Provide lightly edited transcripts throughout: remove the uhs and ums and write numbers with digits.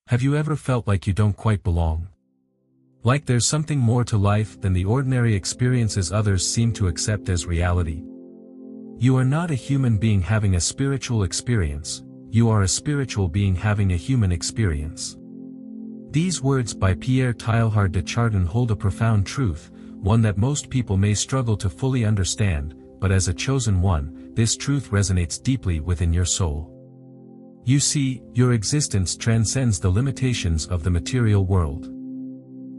Have you ever felt like you don't quite belong? Like there's something more to life than the ordinary experiences others seem to accept as reality? You are not a human being having a spiritual experience, you are a spiritual being having a human experience. These words by Pierre Teilhard de Chardin hold a profound truth, one that most people may struggle to fully understand, but as a chosen one, this truth resonates deeply within your soul. You see, your existence transcends the limitations of the material world.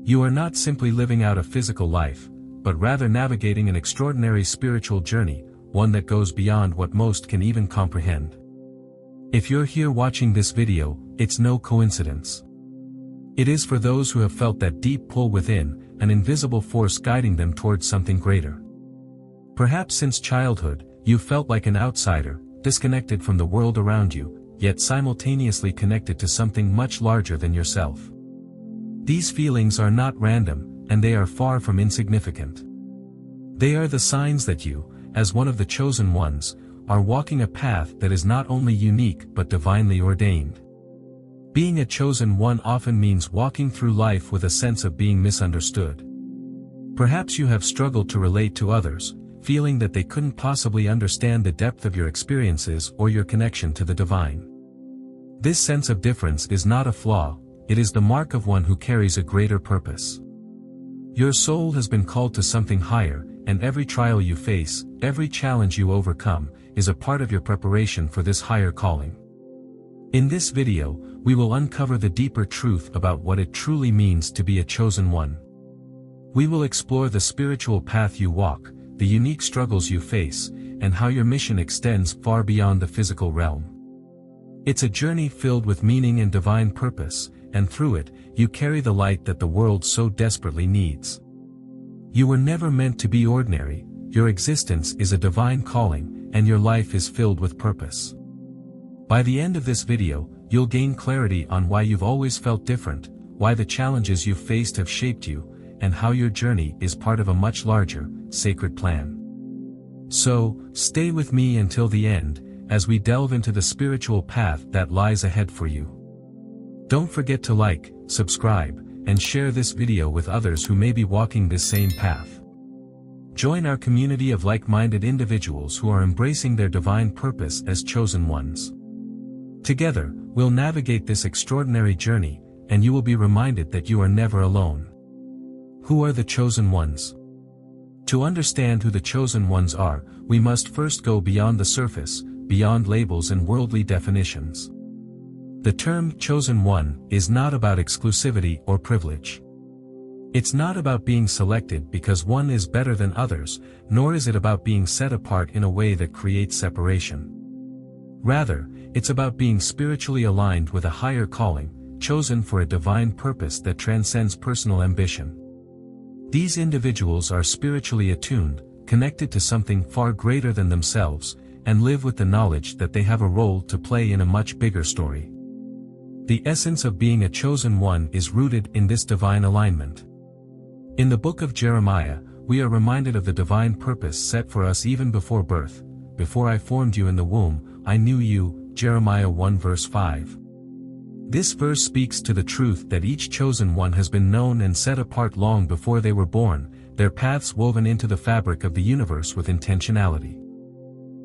You are not simply living out a physical life, but rather navigating an extraordinary spiritual journey, one that goes beyond what most can even comprehend. If you're here watching this video, it's no coincidence. It is for those who have felt that deep pull within, an invisible force guiding them towards something greater. Perhaps since childhood, you felt like an outsider, disconnected from the world around you, yet simultaneously connected to something much larger than yourself. These feelings are not random, and they are far from insignificant. They are the signs that you, as one of the chosen ones, are walking a path that is not only unique but divinely ordained. Being a chosen one often means walking through life with a sense of being misunderstood. Perhaps you have struggled to relate to others, feeling that they couldn't possibly understand the depth of your experiences or your connection to the divine. This sense of difference is not a flaw, it is the mark of one who carries a greater purpose. Your soul has been called to something higher, and every trial you face, every challenge you overcome, is a part of your preparation for this higher calling. In this video, we will uncover the deeper truth about what it truly means to be a chosen one. We will explore the spiritual path you walk, the unique struggles you face, and how your mission extends far beyond the physical realm. It's a journey filled with meaning and divine purpose, and through it, you carry the light that the world so desperately needs. You were never meant to be ordinary, your existence is a divine calling, and your life is filled with purpose. By the end of this video, you'll gain clarity on why you've always felt different, why the challenges you've faced have shaped you, and how your journey is part of a much larger, sacred plan. So, stay with me until the end, as we delve into the spiritual path that lies ahead for you. Don't forget to like, subscribe, and share this video with others who may be walking this same path. Join our community of like-minded individuals who are embracing their divine purpose as chosen ones. Together, we'll navigate this extraordinary journey, and you will be reminded that you are never alone. Who are the chosen ones? To understand who the chosen ones are, we must first go beyond the surface, beyond labels and worldly definitions. The term chosen one is not about exclusivity or privilege. It's not about being selected because one is better than others, nor is it about being set apart in a way that creates separation. Rather, it's about being spiritually aligned with a higher calling, chosen for a divine purpose that transcends personal ambition. These individuals are spiritually attuned, connected to something far greater than themselves, and live with the knowledge that they have a role to play in a much bigger story. The essence of being a chosen one is rooted in this divine alignment. In the book of Jeremiah, we are reminded of the divine purpose set for us even before birth. Before I formed you in the womb, I knew you, Jeremiah 1 verse 5. This verse speaks to the truth that each chosen one has been known and set apart long before they were born, their paths woven into the fabric of the universe with intentionality.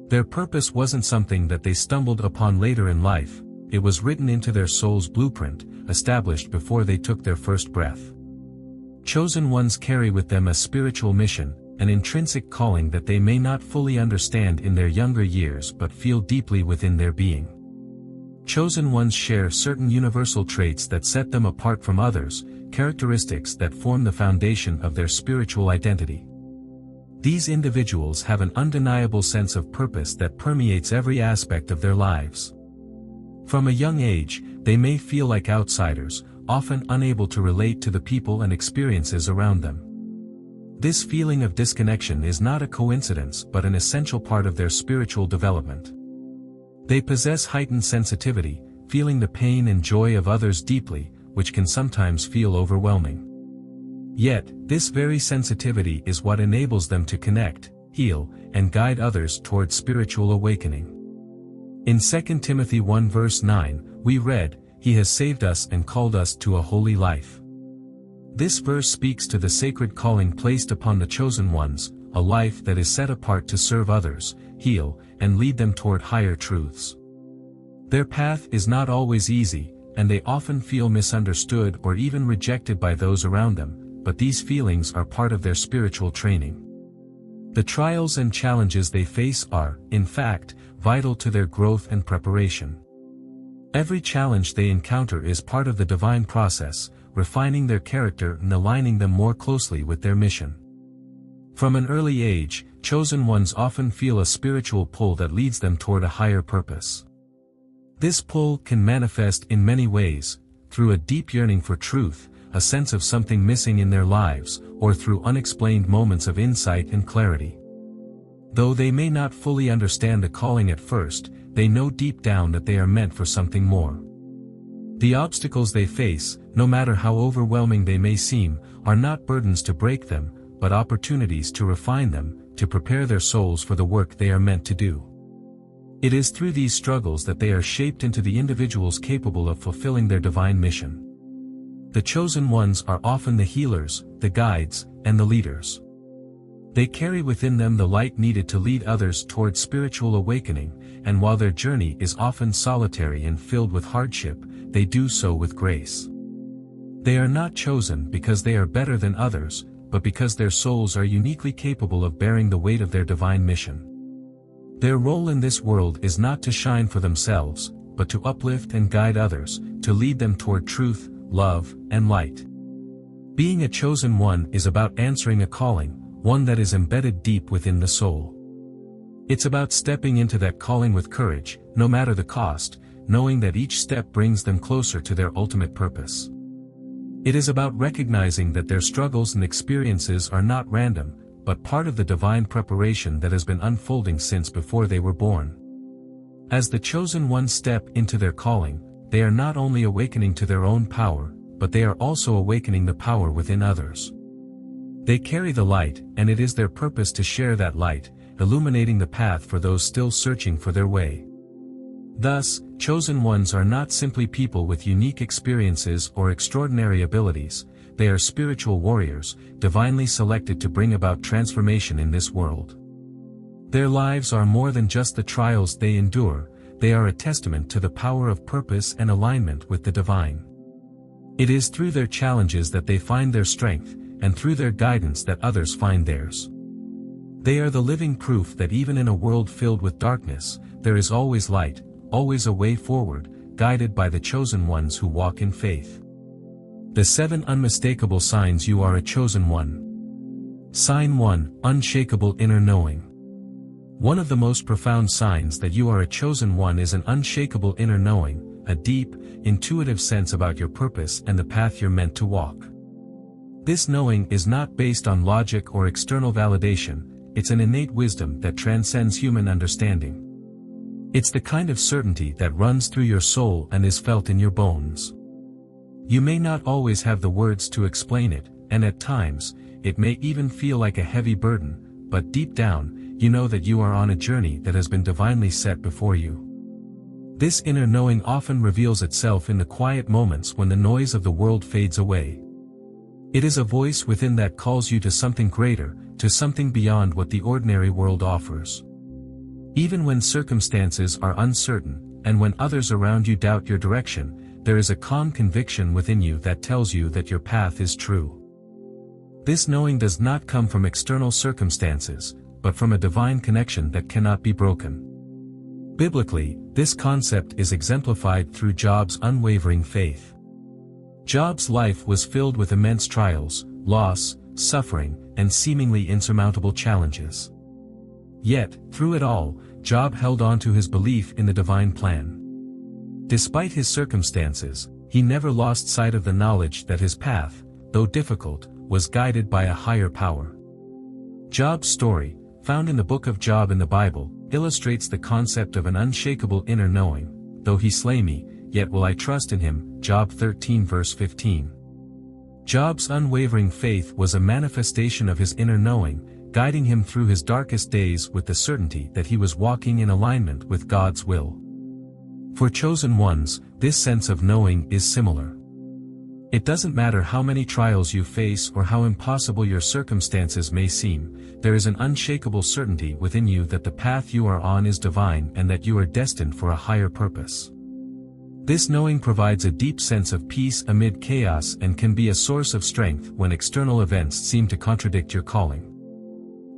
Their purpose wasn't something that they stumbled upon later in life, it was written into their soul's blueprint, established before they took their first breath. Chosen ones carry with them a spiritual mission, an intrinsic calling that they may not fully understand in their younger years but feel deeply within their being. Chosen ones share certain universal traits that set them apart from others, characteristics that form the foundation of their spiritual identity. These individuals have an undeniable sense of purpose that permeates every aspect of their lives. From a young age, they may feel like outsiders, often unable to relate to the people and experiences around them. This feeling of disconnection is not a coincidence but an essential part of their spiritual development. They possess heightened sensitivity, feeling the pain and joy of others deeply, which can sometimes feel overwhelming. Yet, this very sensitivity is what enables them to connect, heal, and guide others towards spiritual awakening. In 2 Timothy 1 verse 9, we read, He has saved us and called us to a holy life. This verse speaks to the sacred calling placed upon the chosen ones, a life that is set apart to serve others, heal, and lead them toward higher truths. Their path is not always easy, and they often feel misunderstood or even rejected by those around them, but these feelings are part of their spiritual training. The trials and challenges they face are, in fact, vital to their growth and preparation. Every challenge they encounter is part of the divine process, refining their character and aligning them more closely with their mission. From an early age, chosen ones often feel a spiritual pull that leads them toward a higher purpose. This pull can manifest in many ways, through a deep yearning for truth, a sense of something missing in their lives, or through unexplained moments of insight and clarity. Though they may not fully understand the calling at first, they know deep down that they are meant for something more. The obstacles they face, no matter how overwhelming they may seem, are not burdens to break them, but opportunities to refine them, to prepare their souls for the work they are meant to do. It is through these struggles that they are shaped into the individuals capable of fulfilling their divine mission. The chosen ones are often the healers, the guides, and the leaders. They carry within them the light needed to lead others toward spiritual awakening, and while their journey is often solitary and filled with hardship, they do so with grace. They are not chosen because they are better than others, but because their souls are uniquely capable of bearing the weight of their divine mission. Their role in this world is not to shine for themselves, but to uplift and guide others, to lead them toward truth, love, and light. Being a chosen one is about answering a calling, one that is embedded deep within the soul. It's about stepping into that calling with courage, no matter the cost, knowing that each step brings them closer to their ultimate purpose. It is about recognizing that their struggles and experiences are not random, but part of the divine preparation that has been unfolding since before they were born. As the chosen ones step into their calling, they are not only awakening to their own power, but they are also awakening the power within others. They carry the light, and it is their purpose to share that light, illuminating the path for those still searching for their way. Thus, chosen ones are not simply people with unique experiences or extraordinary abilities, they are spiritual warriors, divinely selected to bring about transformation in this world. Their lives are more than just the trials they endure, they are a testament to the power of purpose and alignment with the divine. It is through their challenges that they find their strength, and through their guidance that others find theirs. They are the living proof that even in a world filled with darkness, there is always light, always a way forward, guided by the chosen ones who walk in faith. The 7 unmistakable signs you are a chosen one. Sign 1, unshakable inner knowing. One of the most profound signs that you are a chosen one is an unshakable inner knowing, a deep, intuitive sense about your purpose and the path you're meant to walk. This knowing is not based on logic or external validation, it's an innate wisdom that transcends human understanding. It's the kind of certainty that runs through your soul and is felt in your bones. You may not always have the words to explain it, and at times, it may even feel like a heavy burden, but deep down, you know that you are on a journey that has been divinely set before you. This inner knowing often reveals itself in the quiet moments when the noise of the world fades away. It is a voice within that calls you to something greater, to something beyond what the ordinary world offers. Even when circumstances are uncertain, and when others around you doubt your direction, there is a calm conviction within you that tells you that your path is true. This knowing does not come from external circumstances, but from a divine connection that cannot be broken. Biblically, this concept is exemplified through Job's unwavering faith. Job's life was filled with immense trials, loss, suffering, and seemingly insurmountable challenges. Yet, through it all, Job held on to his belief in the divine plan. Despite his circumstances, he never lost sight of the knowledge that his path, though difficult, was guided by a higher power. Job's story, found in the book of Job in the Bible, illustrates the concept of an unshakable inner knowing. Though he slay me, yet will I trust in him, Job 13 verse 15. Job's unwavering faith was a manifestation of his inner knowing, guiding him through his darkest days with the certainty that he was walking in alignment with God's will. For chosen ones, this sense of knowing is similar. It doesn't matter how many trials you face or how impossible your circumstances may seem, there is an unshakable certainty within you that the path you are on is divine and that you are destined for a higher purpose. This knowing provides a deep sense of peace amid chaos and can be a source of strength when external events seem to contradict your calling.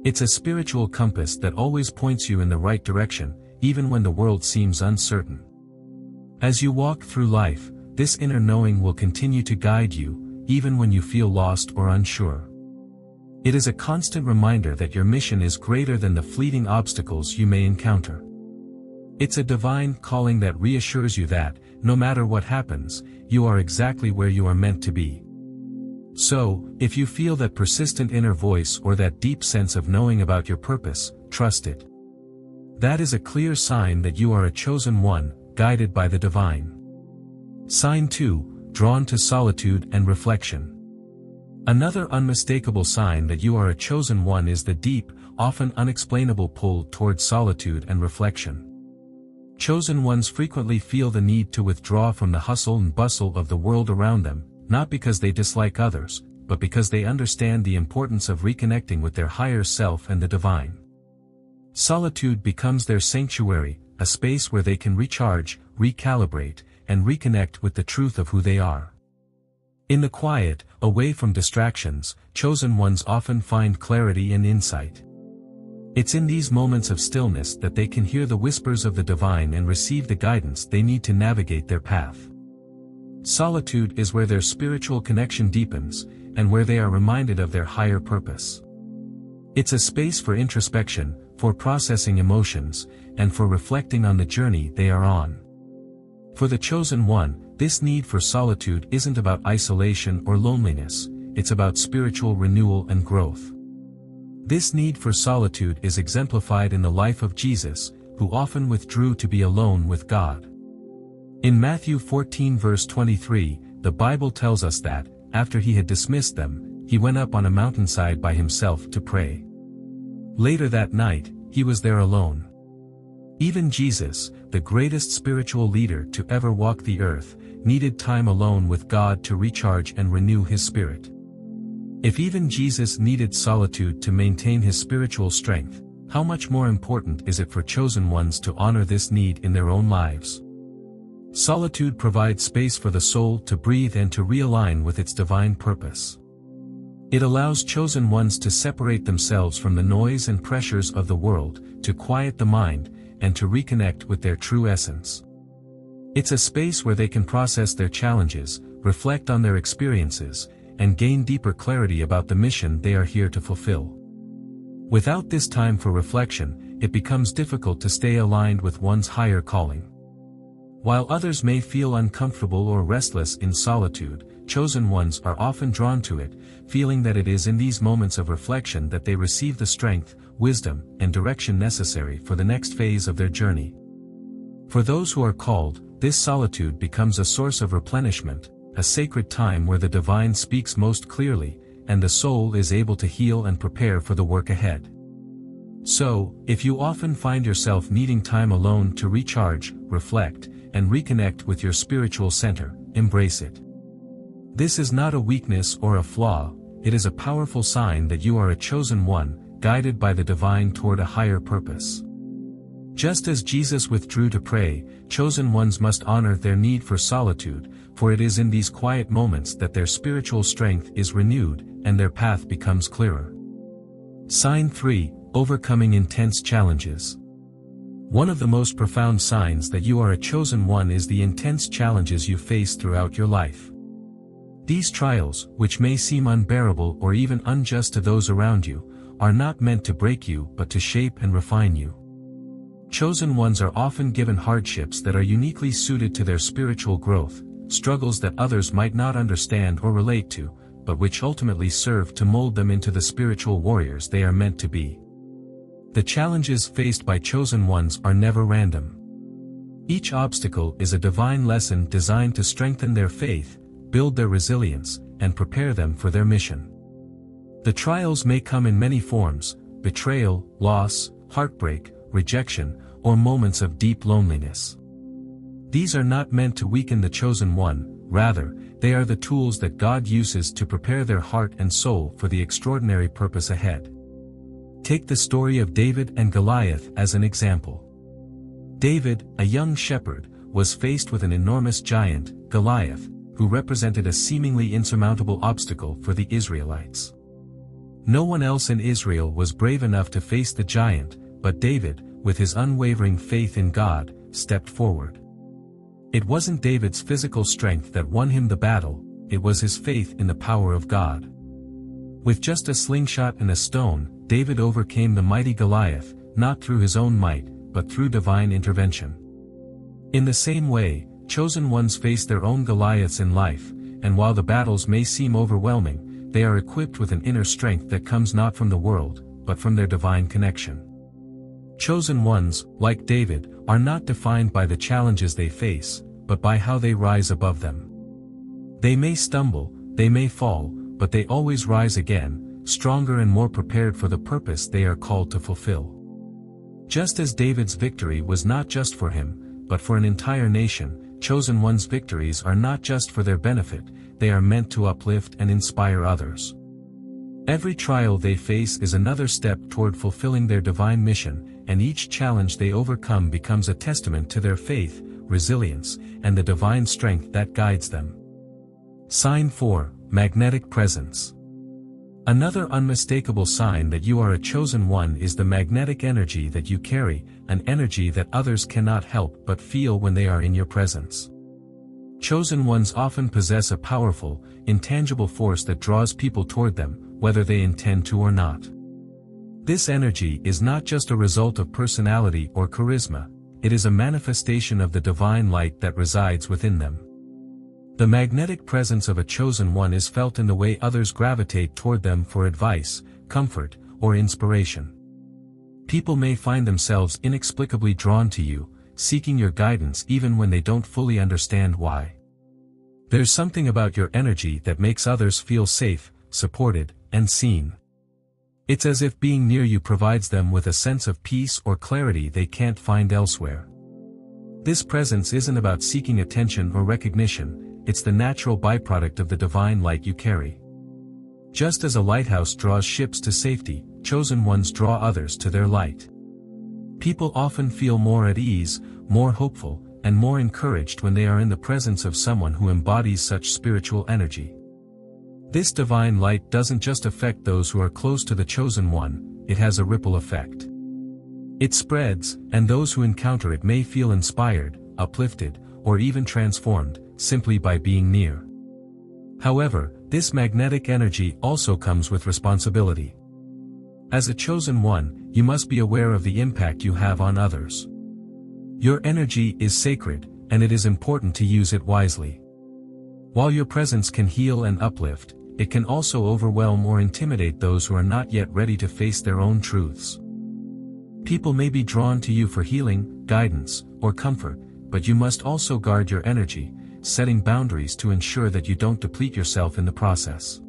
It's a spiritual compass that always points you in the right direction, even when the world seems uncertain. As you walk through life, this inner knowing will continue to guide you, even when you feel lost or unsure. It is a constant reminder that your mission is greater than the fleeting obstacles you may encounter. It's a divine calling that reassures you that, no matter what happens, you are exactly where you are meant to be. So, if you feel that persistent inner voice or that deep sense of knowing about your purpose, trust it. That is a clear sign that you are a chosen one, guided by the divine. Sign 2, drawn to solitude and reflection. Another unmistakable sign that you are a chosen one is the deep, often unexplainable pull toward solitude and reflection. Chosen ones frequently feel the need to withdraw from the hustle and bustle of the world around them, not because they dislike others, but because they understand the importance of reconnecting with their higher self and the divine. Solitude becomes their sanctuary, a space where they can recharge, recalibrate, and reconnect with the truth of who they are. In the quiet, away from distractions, chosen ones often find clarity and insight. It's in these moments of stillness that they can hear the whispers of the divine and receive the guidance they need to navigate their path. Solitude is where their spiritual connection deepens, and where they are reminded of their higher purpose. It's a space for introspection, for processing emotions, and for reflecting on the journey they are on. For the chosen one, this need for solitude isn't about isolation or loneliness, it's about spiritual renewal and growth. This need for solitude is exemplified in the life of Jesus, who often withdrew to be alone with God. In Matthew 14 verse 23, the Bible tells us that, after he had dismissed them, he went up on a mountainside by himself to pray. Later that night, he was there alone. Even Jesus, the greatest spiritual leader to ever walk the earth, needed time alone with God to recharge and renew his spirit. If even Jesus needed solitude to maintain his spiritual strength, how much more important is it for chosen ones to honor this need in their own lives? Solitude provides space for the soul to breathe and to realign with its divine purpose. It allows chosen ones to separate themselves from the noise and pressures of the world, to quiet the mind, and to reconnect with their true essence. It's a space where they can process their challenges, reflect on their experiences, and gain deeper clarity about the mission they are here to fulfill. Without this time for reflection, it becomes difficult to stay aligned with one's higher calling. While others may feel uncomfortable or restless in solitude, chosen ones are often drawn to it, feeling that it is in these moments of reflection that they receive the strength, wisdom, and direction necessary for the next phase of their journey. For those who are called, this solitude becomes a source of replenishment, a sacred time where the divine speaks most clearly, and the soul is able to heal and prepare for the work ahead. So, if you often find yourself needing time alone to recharge, reflect, and reconnect with your spiritual center, embrace it. This is not a weakness or a flaw, it is a powerful sign that you are a chosen one, guided by the divine toward a higher purpose. Just as Jesus withdrew to pray, chosen ones must honor their need for solitude, for it is in these quiet moments that their spiritual strength is renewed, and their path becomes clearer. Sign 3, overcoming intense challenges. One of the most profound signs that you are a chosen one is the intense challenges you face throughout your life. These trials, which may seem unbearable or even unjust to those around you, are not meant to break you but to shape and refine you. Chosen ones are often given hardships that are uniquely suited to their spiritual growth, struggles that others might not understand or relate to, but which ultimately serve to mold them into the spiritual warriors they are meant to be. The challenges faced by chosen ones are never random. Each obstacle is a divine lesson designed to strengthen their faith, build their resilience, and prepare them for their mission. The trials may come in many forms: betrayal, loss, heartbreak, rejection, or moments of deep loneliness. These are not meant to weaken the chosen one, rather, they are the tools that God uses to prepare their heart and soul for the extraordinary purpose ahead. Take the story of David and Goliath as an example. David, a young shepherd, was faced with an enormous giant, Goliath, who represented a seemingly insurmountable obstacle for the Israelites. No one else in Israel was brave enough to face the giant, but David, with his unwavering faith in God, stepped forward. It wasn't David's physical strength that won him the battle, it was his faith in the power of God. With just a slingshot and a stone, David overcame the mighty Goliath, not through his own might, but through divine intervention. In the same way, chosen ones face their own Goliaths in life, and while the battles may seem overwhelming, they are equipped with an inner strength that comes not from the world, but from their divine connection. Chosen ones, like David, are not defined by the challenges they face, but by how they rise above them. They may stumble, they may fall, but they always rise again, stronger and more prepared for the purpose they are called to fulfill. Just as David's victory was not just for him, but for an entire nation, chosen ones' victories are not just for their benefit, they are meant to uplift and inspire others. Every trial they face is another step toward fulfilling their divine mission, and each challenge they overcome becomes a testament to their faith, resilience, and the divine strength that guides them. Sign 4, Magnetic Presence. Another unmistakable sign that you are a chosen one is the magnetic energy that you carry, an energy that others cannot help but feel when they are in your presence. Chosen ones often possess a powerful, intangible force that draws people toward them, whether they intend to or not. This energy is not just a result of personality or charisma, it is a manifestation of the divine light that resides within them. The magnetic presence of a chosen one is felt in the way others gravitate toward them for advice, comfort, or inspiration. People may find themselves inexplicably drawn to you, seeking your guidance even when they don't fully understand why. There's something about your energy that makes others feel safe, supported, and seen. It's as if being near you provides them with a sense of peace or clarity they can't find elsewhere. This presence isn't about seeking attention or recognition, it's the natural byproduct of the divine light you carry. Just as a lighthouse draws ships to safety, chosen ones draw others to their light. People often feel more at ease, more hopeful, and more encouraged when they are in the presence of someone who embodies such spiritual energy. This divine light doesn't just affect those who are close to the chosen one, it has a ripple effect. It spreads, and those who encounter it may feel inspired, uplifted, or even transformed, simply by being near. However, this magnetic energy also comes with responsibility. As a chosen one, you must be aware of the impact you have on others. Your energy is sacred, and it is important to use it wisely. While your presence can heal and uplift, it can also overwhelm or intimidate those who are not yet ready to face their own truths. People may be drawn to you for healing, guidance, or comfort, but you must also guard your energy, setting boundaries to ensure that you don't deplete yourself in the process.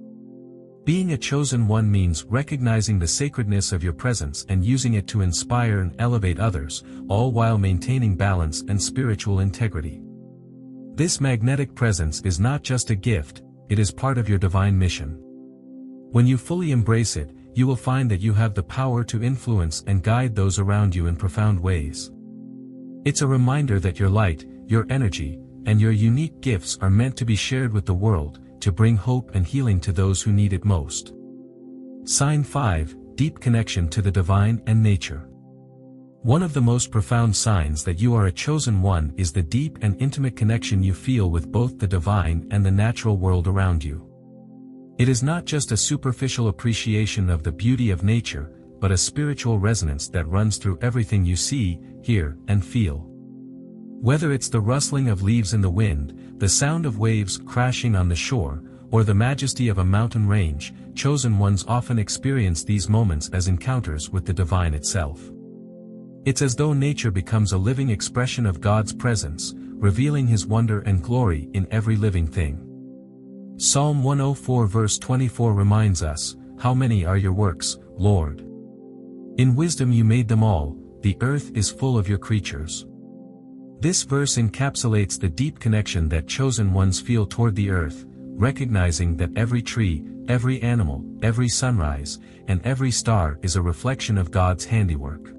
Being a chosen one means recognizing the sacredness of your presence and using it to inspire and elevate others, all while maintaining balance and spiritual integrity. This magnetic presence is not just a gift, it is part of your divine mission. When you fully embrace it, you will find that you have the power to influence and guide those around you in profound ways. It's a reminder that your light, your energy, and your unique gifts are meant to be shared with the world, to bring hope and healing to those who need it most. Sign 5, Deep Connection to the Divine and Nature. One of the most profound signs that you are a chosen one is the deep and intimate connection you feel with both the divine and the natural world around you. It is not just a superficial appreciation of the beauty of nature, but a spiritual resonance that runs through everything you see, hear, and feel. Whether it's the rustling of leaves in the wind, the sound of waves crashing on the shore, or the majesty of a mountain range, chosen ones often experience these moments as encounters with the divine itself. It's as though nature becomes a living expression of God's presence, revealing His wonder and glory in every living thing. Psalm 104 verse 24 reminds us, "How many are your works, Lord? In wisdom you made them all, the earth is full of your creatures." This verse encapsulates the deep connection that chosen ones feel toward the earth, recognizing that every tree, every animal, every sunrise, and every star is a reflection of God's handiwork.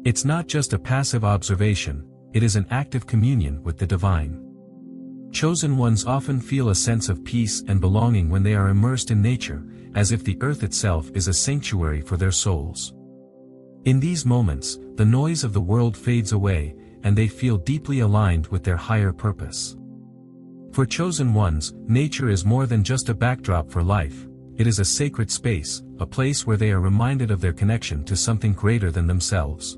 It's not just a passive observation, it is an active communion with the divine. Chosen ones often feel a sense of peace and belonging when they are immersed in nature, as if the earth itself is a sanctuary for their souls. In these moments, the noise of the world fades away, and they feel deeply aligned with their higher purpose. For chosen ones, nature is more than just a backdrop for life, it is a sacred space, a place where they are reminded of their connection to something greater than themselves.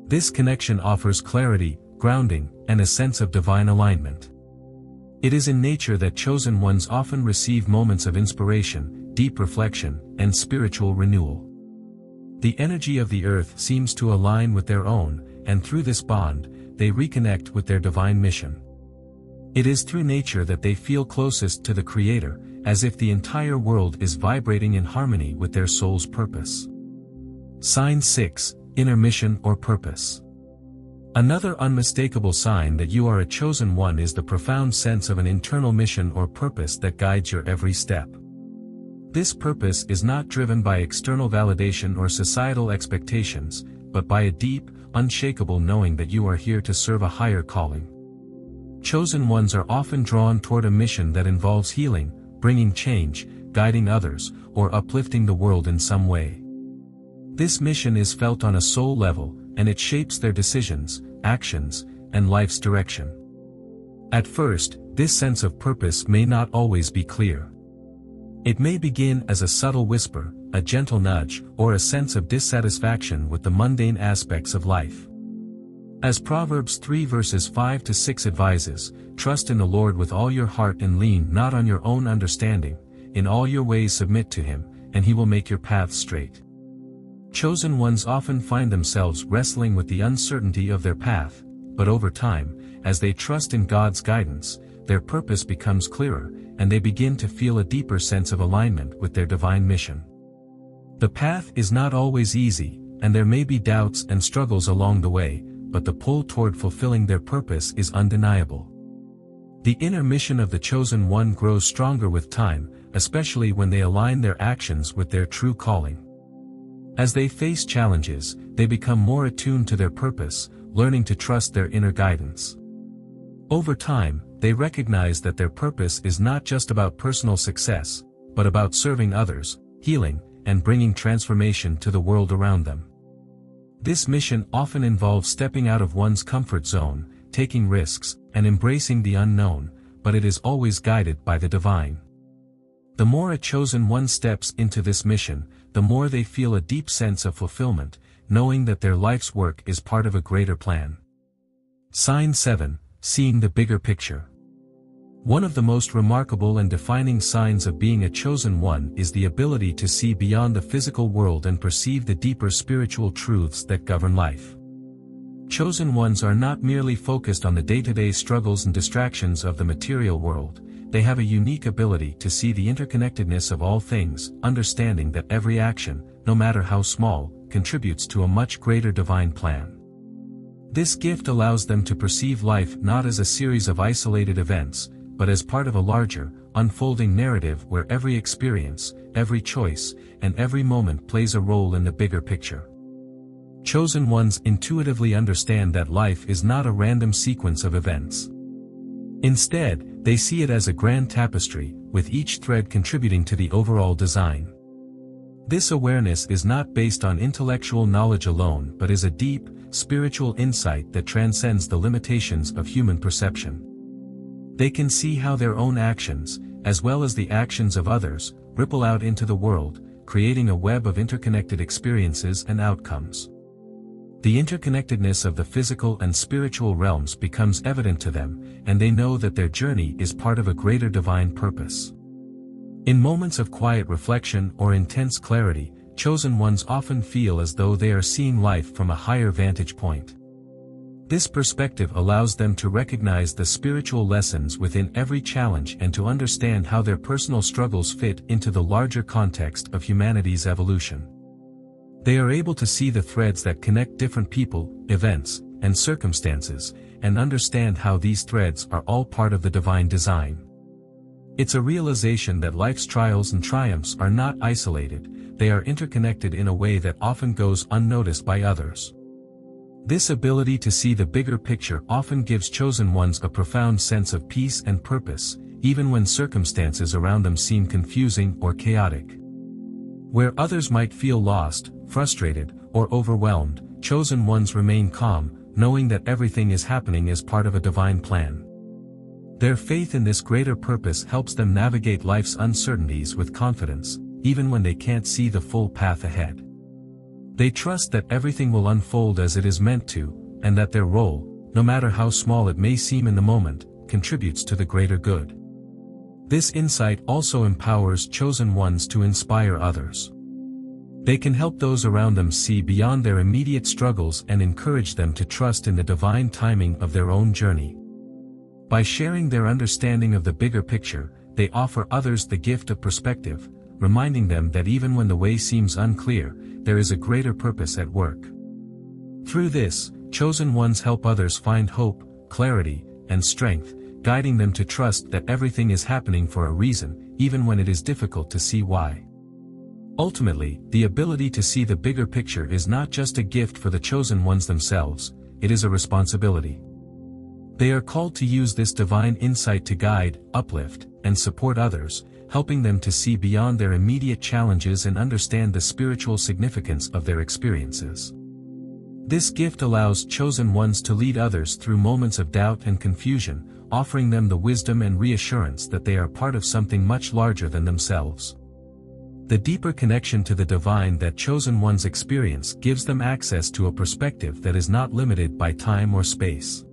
This connection offers clarity, grounding, and a sense of divine alignment. It is in nature that chosen ones often receive moments of inspiration, deep reflection, and spiritual renewal. The energy of the earth seems to align with their own, and through this bond, they reconnect with their divine mission. It is through nature that they feel closest to the Creator, as if the entire world is vibrating in harmony with their soul's purpose. Sign 6, Inner Mission or Purpose. Another unmistakable sign that you are a chosen one is the profound sense of an internal mission or purpose that guides your every step. This purpose is not driven by external validation or societal expectations, but by a deep, unshakable knowing that you are here to serve a higher calling. Chosen ones are often drawn toward a mission that involves healing, bringing change, guiding others, or uplifting the world in some way. This mission is felt on a soul level, and it shapes their decisions, actions, and life's direction. At first, this sense of purpose may not always be clear. It may begin as a subtle whisper, a gentle nudge, or a sense of dissatisfaction with the mundane aspects of life. As Proverbs 3 verses 5 to 6 advises, trust in the Lord with all your heart and lean not on your own understanding, in all your ways submit to Him, and He will make your paths straight. Chosen ones often find themselves wrestling with the uncertainty of their path, but over time, as they trust in God's guidance, their purpose becomes clearer, and they begin to feel a deeper sense of alignment with their divine mission. The path is not always easy, and there may be doubts and struggles along the way, but the pull toward fulfilling their purpose is undeniable. The inner mission of the chosen one grows stronger with time, especially when they align their actions with their true calling. As they face challenges, they become more attuned to their purpose, learning to trust their inner guidance. Over time, they recognize that their purpose is not just about personal success, but about serving others, healing, and bringing transformation to the world around them. This mission often involves stepping out of one's comfort zone, taking risks, and embracing the unknown, but it is always guided by the divine. The more a chosen one steps into this mission, the more they feel a deep sense of fulfillment, knowing that their life's work is part of a greater plan. Sign 7, Seeing the Bigger Picture. One of the most remarkable and defining signs of being a chosen one is the ability to see beyond the physical world and perceive the deeper spiritual truths that govern life. Chosen ones are not merely focused on the day-to-day struggles and distractions of the material world, they have a unique ability to see the interconnectedness of all things, understanding that every action, no matter how small, contributes to a much greater divine plan. This gift allows them to perceive life not as a series of isolated events, but as part of a larger, unfolding narrative where every experience, every choice, and every moment plays a role in the bigger picture. Chosen ones intuitively understand that life is not a random sequence of events. Instead, they see it as a grand tapestry, with each thread contributing to the overall design. This awareness is not based on intellectual knowledge alone but is a deep, spiritual insight that transcends the limitations of human perception. They can see how their own actions, as well as the actions of others, ripple out into the world, creating a web of interconnected experiences and outcomes. The interconnectedness of the physical and spiritual realms becomes evident to them, and they know that their journey is part of a greater divine purpose. In moments of quiet reflection or intense clarity, chosen ones often feel as though they are seeing life from a higher vantage point. This perspective allows them to recognize the spiritual lessons within every challenge and to understand how their personal struggles fit into the larger context of humanity's evolution. They are able to see the threads that connect different people, events, and circumstances, and understand how these threads are all part of the divine design. It's a realization that life's trials and triumphs are not isolated, they are interconnected in a way that often goes unnoticed by others. This ability to see the bigger picture often gives chosen ones a profound sense of peace and purpose, even when circumstances around them seem confusing or chaotic. Where others might feel lost, frustrated, or overwhelmed, chosen ones remain calm, knowing that everything is happening as part of a divine plan. Their faith in this greater purpose helps them navigate life's uncertainties with confidence, even when they can't see the full path ahead. They trust that everything will unfold as it is meant to, and that their role, no matter how small it may seem in the moment, contributes to the greater good. This insight also empowers chosen ones to inspire others. They can help those around them see beyond their immediate struggles and encourage them to trust in the divine timing of their own journey. By sharing their understanding of the bigger picture, they offer others the gift of perspective, reminding them that even when the way seems unclear, there is a greater purpose at work. Through this, chosen ones help others find hope, clarity, and strength, guiding them to trust that everything is happening for a reason, even when it is difficult to see why. Ultimately, the ability to see the bigger picture is not just a gift for the chosen ones themselves, it is a responsibility. They are called to use this divine insight to guide, uplift, and support others, helping them to see beyond their immediate challenges and understand the spiritual significance of their experiences. This gift allows chosen ones to lead others through moments of doubt and confusion, offering them the wisdom and reassurance that they are part of something much larger than themselves. The deeper connection to the divine that chosen ones experience gives them access to a perspective that is not limited by time or space.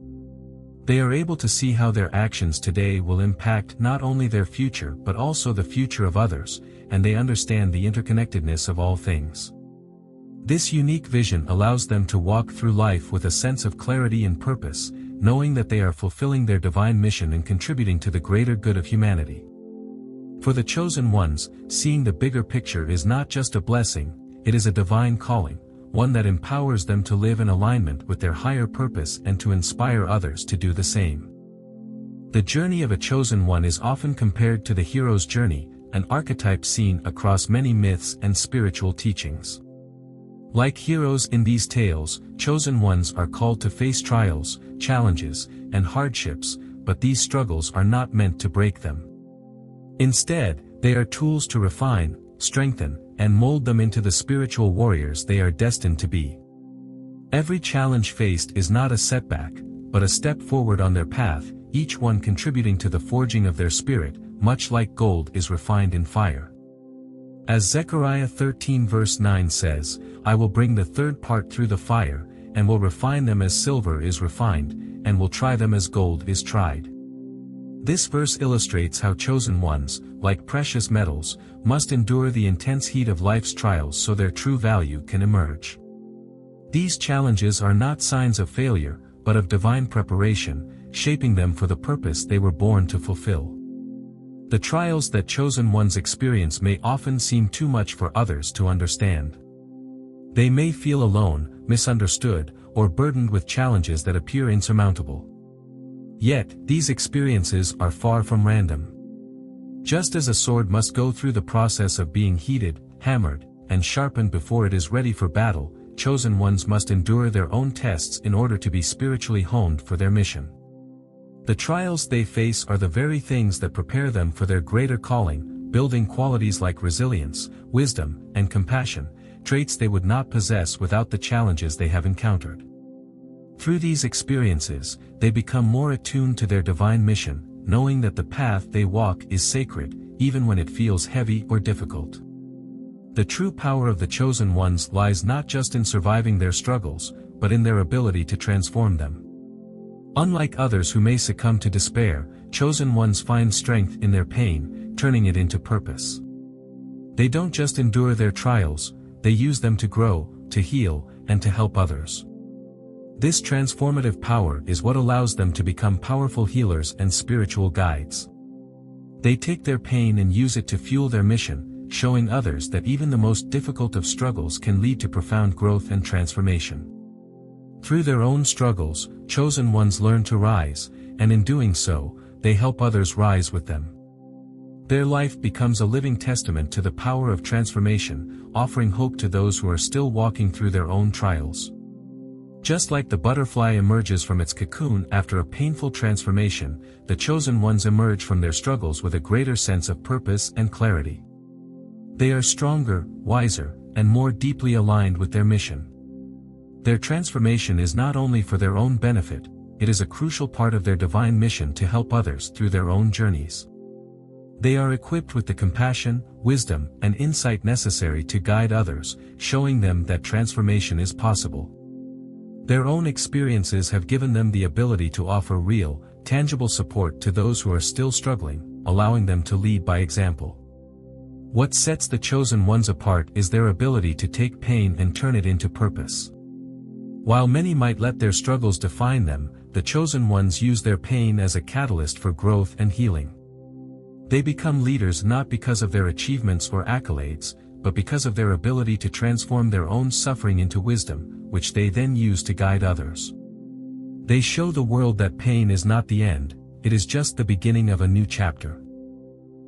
They are able to see how their actions today will impact not only their future but also the future of others, and they understand the interconnectedness of all things. This unique vision allows them to walk through life with a sense of clarity and purpose, knowing that they are fulfilling their divine mission and contributing to the greater good of humanity. For the chosen ones, seeing the bigger picture is not just a blessing, it is a divine calling, one that empowers them to live in alignment with their higher purpose and to inspire others to do the same. The journey of a chosen one is often compared to the hero's journey, an archetype seen across many myths and spiritual teachings. Like heroes in these tales, chosen ones are called to face trials, challenges, and hardships, but these struggles are not meant to break them. Instead, they are tools to refine, strengthen, and mold them into the spiritual warriors they are destined to be. Every challenge faced is not a setback, but a step forward on their path, each one contributing to the forging of their spirit, much like gold is refined in fire. As Zechariah 13 verse 9 says, "I will bring the third part through the fire, and will refine them as silver is refined, and will try them as gold is tried." This verse illustrates how chosen ones, like precious metals, must endure the intense heat of life's trials so their true value can emerge. These challenges are not signs of failure, but of divine preparation, shaping them for the purpose they were born to fulfill. The trials that chosen ones experience may often seem too much for others to understand. They may feel alone, misunderstood, or burdened with challenges that appear insurmountable. Yet, these experiences are far from random. Just as a sword must go through the process of being heated, hammered, and sharpened before it is ready for battle, chosen ones must endure their own tests in order to be spiritually honed for their mission. The trials they face are the very things that prepare them for their greater calling, building qualities like resilience, wisdom, and compassion, traits they would not possess without the challenges they have encountered. Through these experiences, they become more attuned to their divine mission, knowing that the path they walk is sacred, even when it feels heavy or difficult. The true power of the chosen ones lies not just in surviving their struggles, but in their ability to transform them. Unlike others who may succumb to despair, chosen ones find strength in their pain, turning it into purpose. They don't just endure their trials, they use them to grow, to heal, and to help others. This transformative power is what allows them to become powerful healers and spiritual guides. They take their pain and use it to fuel their mission, showing others that even the most difficult of struggles can lead to profound growth and transformation. Through their own struggles, chosen ones learn to rise, and in doing so, they help others rise with them. Their life becomes a living testament to the power of transformation, offering hope to those who are still walking through their own trials. Just like the butterfly emerges from its cocoon after a painful transformation, the chosen ones emerge from their struggles with a greater sense of purpose and clarity. They are stronger, wiser, and more deeply aligned with their mission. Their transformation is not only for their own benefit, it is a crucial part of their divine mission to help others through their own journeys. They are equipped with the compassion, wisdom, and insight necessary to guide others, showing them that transformation is possible. Their own experiences have given them the ability to offer real, tangible support to those who are still struggling, allowing them to lead by example. What sets the chosen ones apart is their ability to take pain and turn it into purpose. While many might let their struggles define them, the chosen ones use their pain as a catalyst for growth and healing. They become leaders not because of their achievements or accolades, but because of their ability to transform their own suffering into wisdom, which they then use to guide others. They show the world that pain is not the end, it is just the beginning of a new chapter.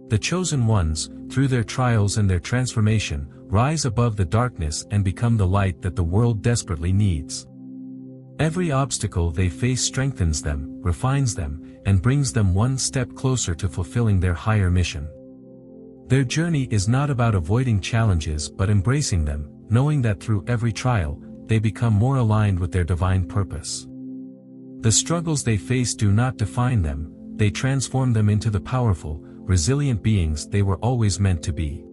The chosen ones, through their trials and their transformation, rise above the darkness and become the light that the world desperately needs. Every obstacle they face strengthens them, refines them, and brings them one step closer to fulfilling their higher mission. Their journey is not about avoiding challenges but embracing them, knowing that through every trial, they become more aligned with their divine purpose. The struggles they face do not define them, they transform them into the powerful, resilient beings they were always meant to be.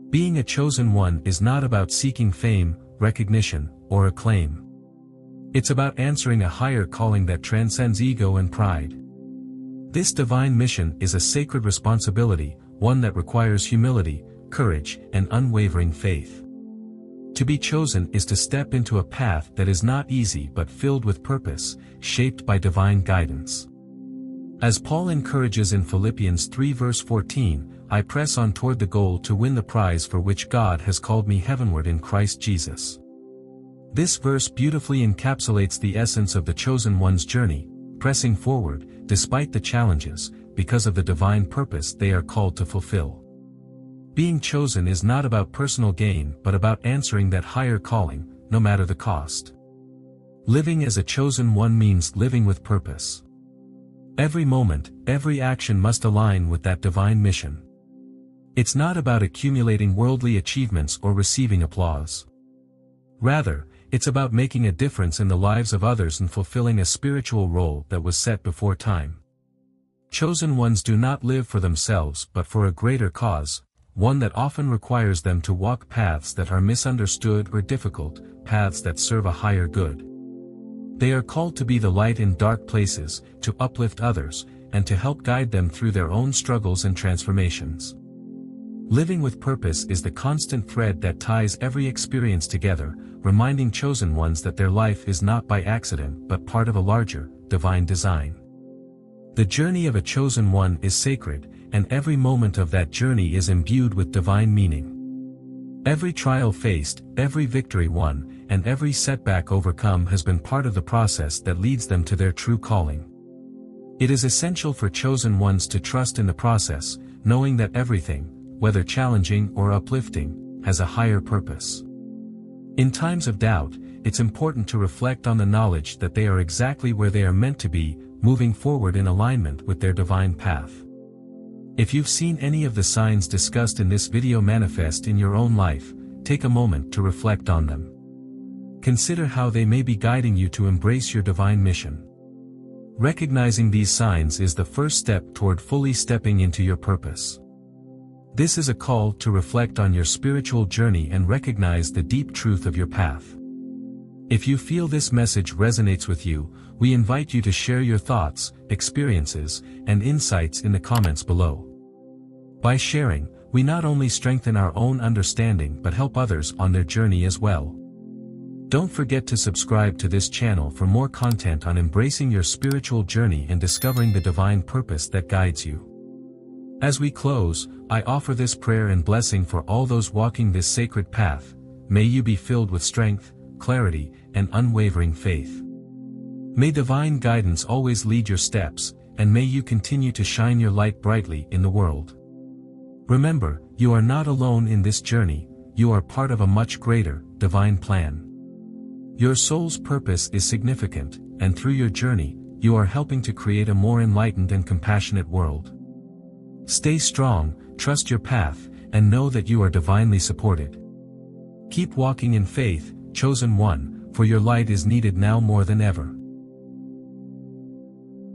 Being a chosen one is not about seeking fame, recognition, or acclaim. It's about answering a higher calling that transcends ego and pride. This divine mission is a sacred responsibility, one that requires humility, courage, and unwavering faith. To be chosen is to step into a path that is not easy but filled with purpose, shaped by divine guidance. As Paul encourages in Philippians 3 verse 14, I press on toward the goal to win the prize for which God has called me heavenward in Christ Jesus. This verse beautifully encapsulates the essence of the chosen one's journey, pressing forward, despite the challenges, because of the divine purpose they are called to fulfill. Being chosen is not about personal gain but about answering that higher calling, no matter the cost. Living as a chosen one means living with purpose. Every moment, every action must align with that divine mission. It's not about accumulating worldly achievements or receiving applause. Rather, it's about making a difference in the lives of others and fulfilling a spiritual role that was set before time. Chosen ones do not live for themselves but for a greater cause, one that often requires them to walk paths that are misunderstood or difficult, paths that serve a higher good. They are called to be the light in dark places, to uplift others, and to help guide them through their own struggles and transformations. Living with purpose is the constant thread that ties every experience together, reminding chosen ones that their life is not by accident but part of a larger, divine design. The journey of a chosen one is sacred, and every moment of that journey is imbued with divine meaning. Every trial faced, every victory won, and every setback overcome has been part of the process that leads them to their true calling. It is essential for chosen ones to trust in the process, knowing that everything, whether challenging or uplifting, has a higher purpose. In times of doubt, it's important to reflect on the knowledge that they are exactly where they are meant to be, moving forward in alignment with their divine path. If you've seen any of the signs discussed in this video manifest in your own life, take a moment to reflect on them. Consider how they may be guiding you to embrace your divine mission. Recognizing these signs is the first step toward fully stepping into your purpose. This is a call to reflect on your spiritual journey and recognize the deep truth of your path. If you feel this message resonates with you, we invite you to share your thoughts, experiences, and insights in the comments below. By sharing, we not only strengthen our own understanding but help others on their journey as well. Don't forget to subscribe to this channel for more content on embracing your spiritual journey and discovering the divine purpose that guides you. As we close, I offer this prayer and blessing for all those walking this sacred path. May you be filled with strength, clarity, and unwavering faith. May divine guidance always lead your steps, and may you continue to shine your light brightly in the world. Remember, you are not alone in this journey, you are part of a much greater, divine plan. Your soul's purpose is significant, and through your journey, you are helping to create a more enlightened and compassionate world. Stay strong, trust your path, and know that you are divinely supported. Keep walking in faith, chosen one, for your light is needed now more than ever.